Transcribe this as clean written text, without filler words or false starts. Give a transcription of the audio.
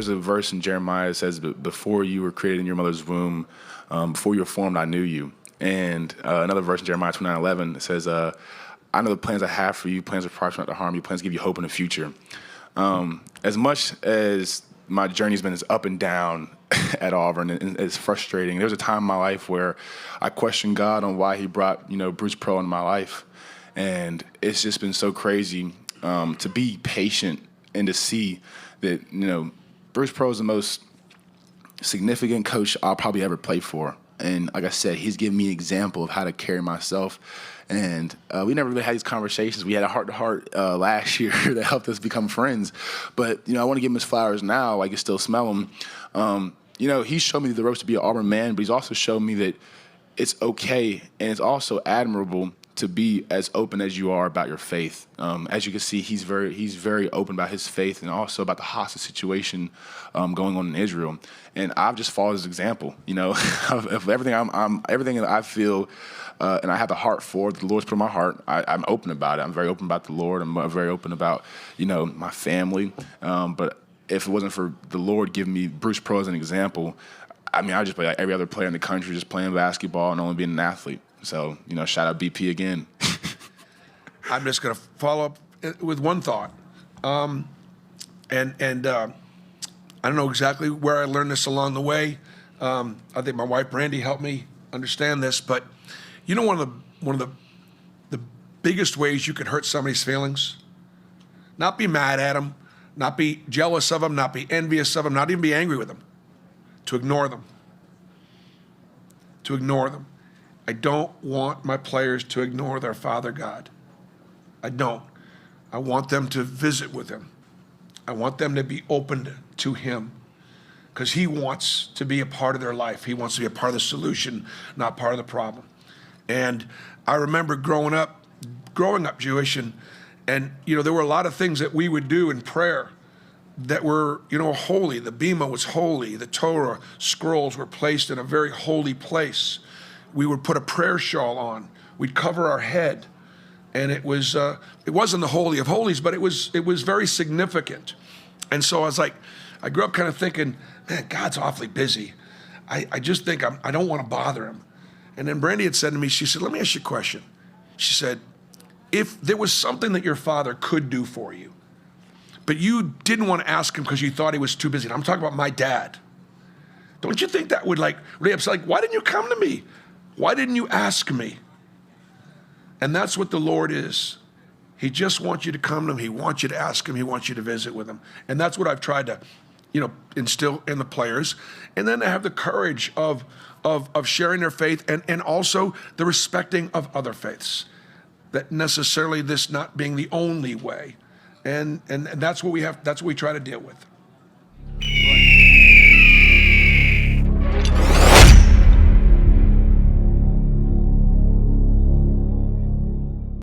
there's a verse in Jeremiah that says, before you were created in your mother's womb, before you were formed, I knew you. And another verse in Jeremiah 29:11 says, I know the plans I have for you, plans of prosper, not to harm you, plans to give you hope in the future. As much as my journey's been as up and down at Auburn, and it's frustrating. There was a time in my life where I questioned God on why he brought, Bruce Pearl into my life. And it's just been so crazy to be patient and to see that, Bruce Pearl is the most significant coach I'll probably ever play for. And like I said, he's given me an example of how to carry myself. And we never really had these conversations. We had a heart-to-heart last year that helped us become friends. But, I want to give him his flowers now. I can still smell them. He showed me the ropes to be an Auburn man, but he's also shown me that it's okay and it's also admirable to be as open as you are about your faith. As you can see, he's very open about his faith and also about the hostage situation going on in Israel. And I've just followed his example, of everything everything that I feel and I have the heart for, the Lord's put in my heart. I'm open about it. I'm very open about the Lord. I'm very open about, my family. But if it wasn't for the Lord giving me Bruce Pearl as an example, I'd just play like every other player in the country, just playing basketball and only being an athlete. So, shout out BP again. I'm just going to follow up with one thought. I don't know exactly where I learned this along the way. I think my wife, Brandy, helped me understand this. But, one of the biggest ways you can hurt somebody's feelings? Not be mad at them, not be jealous of them, not be envious of them, not even be angry with them. To ignore them. To ignore them. I don't want my players to ignore their Father God. I don't. I want them to visit with him. I want them to be open to him because he wants to be a part of their life. He wants to be a part of the solution, not part of the problem. And I remember growing up Jewish, and there were a lot of things that we would do in prayer that were, holy. The Bema was holy. The Torah scrolls were placed in a very holy place. We would put a prayer shawl on. We'd cover our head. And it wasn't the Holy of Holies, but it was very significant. And so I grew up kind of thinking, man, God's awfully busy. I just think I don't want to bother him. And then Brandy had said to me, she said, let me ask you a question. She said, if there was something that your father could do for you, but you didn't want to ask him because you thought he was too busy. And I'm talking about my dad. Don't you think that would really upset? Why didn't you come to me? Why didn't you ask me? And that's what the Lord is. He just wants you to come to him. He wants you to ask him. He wants you to visit with him. And that's what I've tried to, instill in the players. And then to have the courage of sharing their faith and also the respecting of other faiths. That necessarily this not being the only way. And that's what we try to deal with.